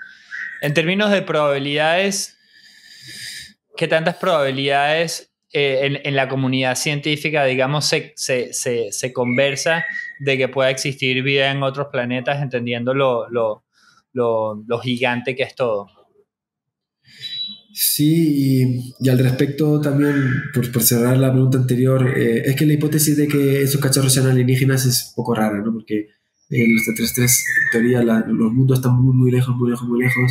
¿qué tantas probabilidades en la comunidad científica, digamos, se conversa de que pueda existir vida en otros planetas, entendiendo lo gigante que es todo? Sí, y al respecto también, por cerrar la pregunta anterior, es que la hipótesis de que esos cachorros sean alienígenas es un poco rara, ¿no? Porque los extraterrestres, en teoría, los mundos están muy, muy lejos, muy lejos, muy lejos.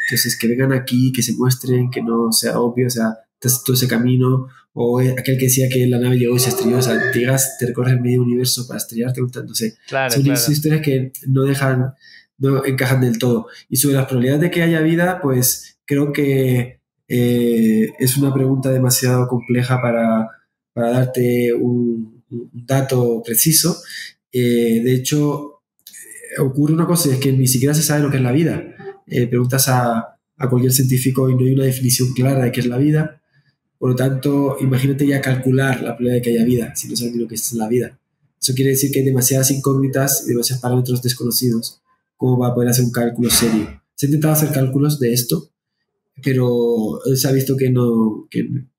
Entonces, que vengan aquí, que se muestren, que no sea obvio, o sea, todo ese camino, o aquel que decía que la nave llegó y se estrelló, o sea, llegas, te recorres el medio universo para estrellarte, no sé. Claro, son claro. historias que no encajan del todo. Y sobre las probabilidades de que haya vida, pues creo que es una pregunta demasiado compleja para darte un dato preciso. De hecho, ocurre una cosa, y es que ni siquiera se sabe lo que es la vida. Preguntas a cualquier científico y no hay una definición clara de qué es la vida. Por lo tanto, imagínate ya calcular la probabilidad de que haya vida, si no sabes ni lo que es la vida. Eso quiere decir que hay demasiadas incógnitas y demasiados parámetros desconocidos como para poder hacer un cálculo serio. Se ha intentado hacer cálculos de esto, pero se ha visto que no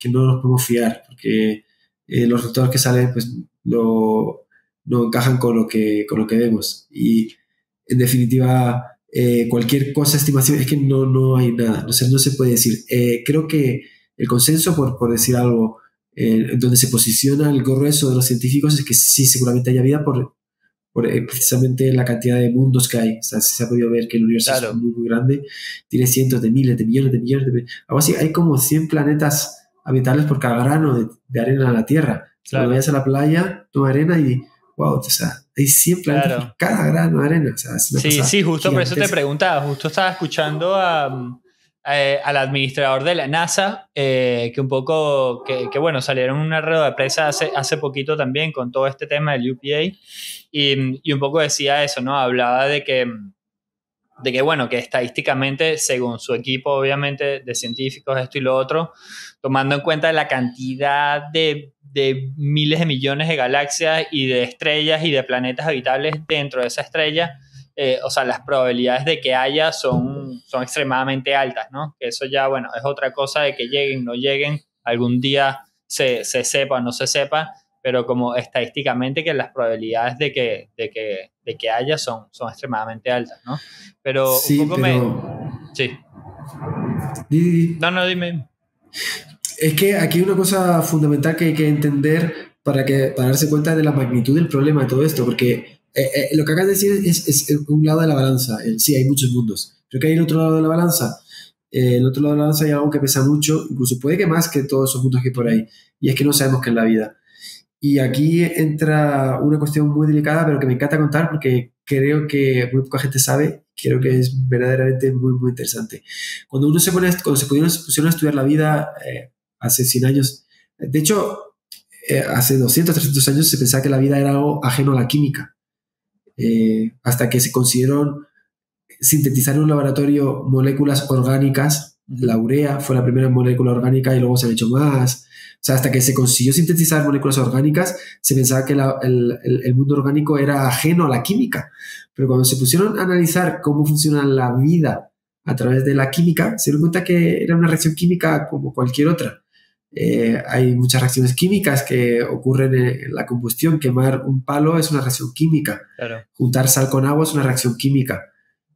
nos podemos fiar, porque los resultados que salen pues no encajan con lo que vemos. Y en definitiva, cualquier cosa, estimación, es que no hay nada, no se puede decir. Creo que el consenso, por decir algo, donde se posiciona el grueso de los científicos es que sí, seguramente haya vida por precisamente la cantidad de mundos que hay. O sea, se ha podido ver que el universo es muy, muy grande, tiene cientos de miles, de millones, algo así. Hay como 100 planetas habitables por cada grano de arena en la Tierra. Cuando vayas a la playa, toma arena y wow, o sea, hay 100 planetas por cada grano de arena. O sea, es una cosa sí, justo gigantesca. por eso te preguntaba. Justo estaba escuchando al administrador de la NASA, que un poco, que bueno, salieron una rueda de prensa hace poquito también con todo este tema del UPA y un poco decía eso, ¿no? Hablaba de que bueno, que estadísticamente, según su equipo, obviamente, de científicos, esto y lo otro, tomando en cuenta la cantidad de miles de millones de galaxias y de estrellas y de planetas habitables dentro de esa estrella, o sea, las probabilidades de que haya son extremadamente altas, ¿no? Que eso ya, bueno, es otra cosa de que lleguen, no lleguen, algún día se sepa o no se sepa, pero como estadísticamente que las probabilidades de que haya son extremadamente altas, ¿no? Pero sí, un poco Sí. No, dime. Es que aquí hay una cosa fundamental que hay que entender para darse cuenta de la magnitud del problema de todo esto, porque lo que acabas de decir es un lado de la balanza. Sí, hay muchos mundos, pero que hay el otro lado de la balanza. El otro lado de la balanza hay algo que pesa mucho, incluso puede que más que todos esos mundos que hay por ahí, y es que no sabemos qué es la vida. Y aquí entra una cuestión muy delicada, pero que me encanta contar porque creo que muy poca gente sabe. Creo que es verdaderamente muy, muy interesante. Cuando se pusieron a estudiar la vida hace 100 años, de hecho, hace 200, 300 años se pensaba que la vida era algo ajeno a la química. Hasta que se consiguieron sintetizar en un laboratorio moléculas orgánicas. La urea fue la primera molécula orgánica y luego se han hecho más. O sea, hasta que se consiguió sintetizar moléculas orgánicas, se pensaba que el mundo orgánico era ajeno a la química. Pero cuando se pusieron a analizar cómo funciona la vida a través de la química, se dieron cuenta que era una reacción química como cualquier otra. Hay muchas reacciones químicas que ocurren en la combustión. Quemar un palo es una reacción química. Claro. Juntar sal con agua es una reacción química.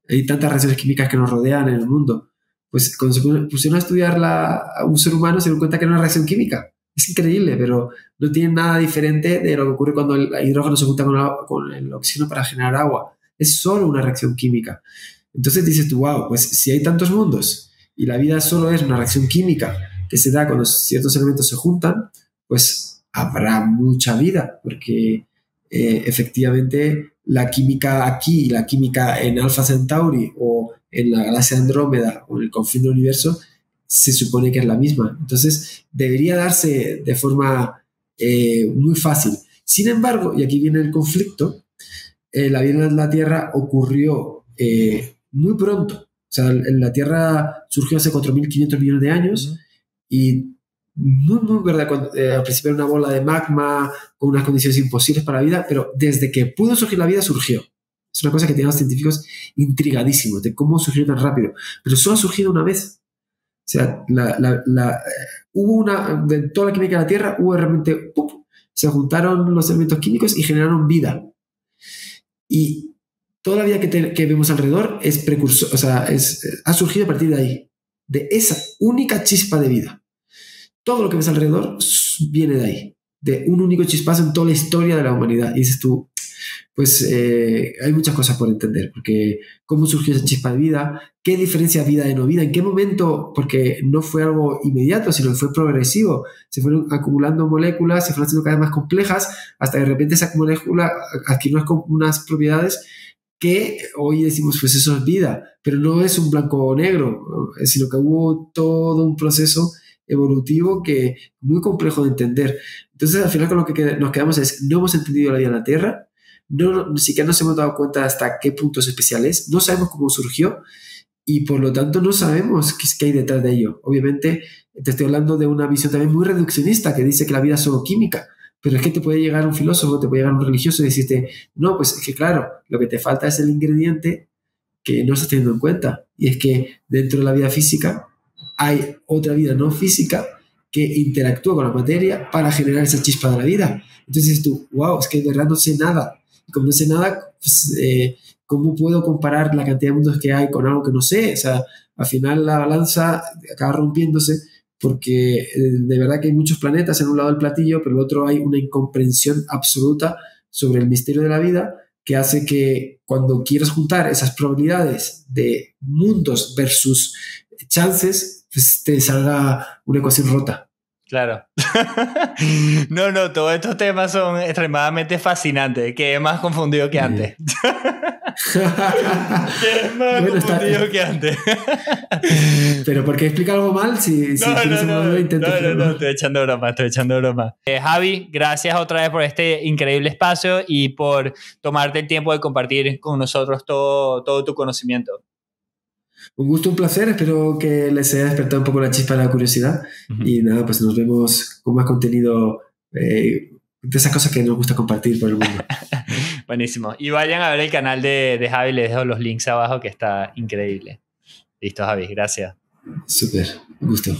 Hay tantas reacciones químicas que nos rodean en el mundo. Pues cuando se pusieron a estudiar a un ser humano, se dieron cuenta que era una reacción química. Es increíble, pero no tiene nada diferente de lo que ocurre cuando el hidrógeno se junta con el oxígeno para generar agua. Es solo una reacción química. Entonces dices tú, wow, pues si hay tantos mundos y la vida solo es una reacción química que se da cuando ciertos elementos se juntan, pues habrá mucha vida, porque efectivamente la química aquí y la química en Alpha Centauri o en la galaxia de Andrómeda o en el confín del universo se supone que es la misma. Entonces debería darse de forma muy fácil. Sin embargo, y aquí viene el conflicto, la vida en la Tierra ocurrió muy pronto. O sea, la Tierra surgió hace 4.500 millones de años y muy verdad, al principio era una bola de magma con unas condiciones imposibles para la vida, pero desde que pudo surgir la vida, surgió. Es una cosa que tienen los científicos intrigadísimos de cómo surgió tan rápido. Pero solo ha surgido una vez. O sea, hubo de toda la química de la Tierra, hubo realmente, ¡pum!, se juntaron los elementos químicos y generaron vida. Y toda la vida que vemos alrededor es precursor, o sea, ha surgido a partir de ahí. de esa única chispa de vida. Todo lo que ves alrededor viene de ahí, de un único chispazo en toda la historia de la humanidad. Y dices tú, pues hay muchas cosas por entender, porque cómo surgió esa chispa de vida, qué diferencia vida de no vida, en qué momento, porque no fue algo inmediato, sino que fue progresivo, se fueron acumulando moléculas, se fueron haciendo cada vez más complejas, hasta que de repente esa molécula adquirió unas propiedades que hoy decimos, pues eso es vida, pero no es un blanco o negro, sino que hubo todo un proceso evolutivo que muy complejo de entender. Entonces al final con lo que nos quedamos es, no hemos entendido la vida en la Tierra, ni siquiera nos hemos dado cuenta hasta qué puntos especiales, no sabemos cómo surgió y por lo tanto no sabemos qué hay detrás de ello. Obviamente te estoy hablando de una visión también muy reduccionista que dice que la vida es solo química, pero es que te puede llegar un filósofo, te puede llegar un religioso y decirte, no, pues es que claro, lo que te falta es el ingrediente que no estás teniendo en cuenta, y es que dentro de la vida física hay otra vida no física que interactúa con la materia para generar esa chispa de la vida. Entonces dices tú, wow, es que de verdad no sé nada. Y como no sé nada, pues, ¿cómo puedo comparar la cantidad de mundos que hay con algo que no sé? O sea, al final la balanza acaba rompiéndose porque de verdad que hay muchos planetas en un lado del platillo, pero en el otro hay una incomprensión absoluta sobre el misterio de la vida que hace que cuando quieras juntar esas probabilidades de mundos versus chances, pues te salga una ecuación rota. Claro. No, todos estos temas son extremadamente fascinantes. Quedé más confundido que antes. Quedé más confundido que antes. Pero ¿por qué explica algo mal? No, estoy echando broma. Javi, gracias otra vez por este increíble espacio y por tomarte el tiempo de compartir con nosotros todo tu conocimiento. Un gusto, un placer. Espero que les haya despertado un poco la chispa de la curiosidad. Y nada, pues nos vemos con más contenido de esas cosas que nos gusta compartir por el mundo. Buenísimo. Y vayan a ver el canal de Javi, les dejo los links abajo que está increíble. Listo, Javi, gracias. Súper, un gusto.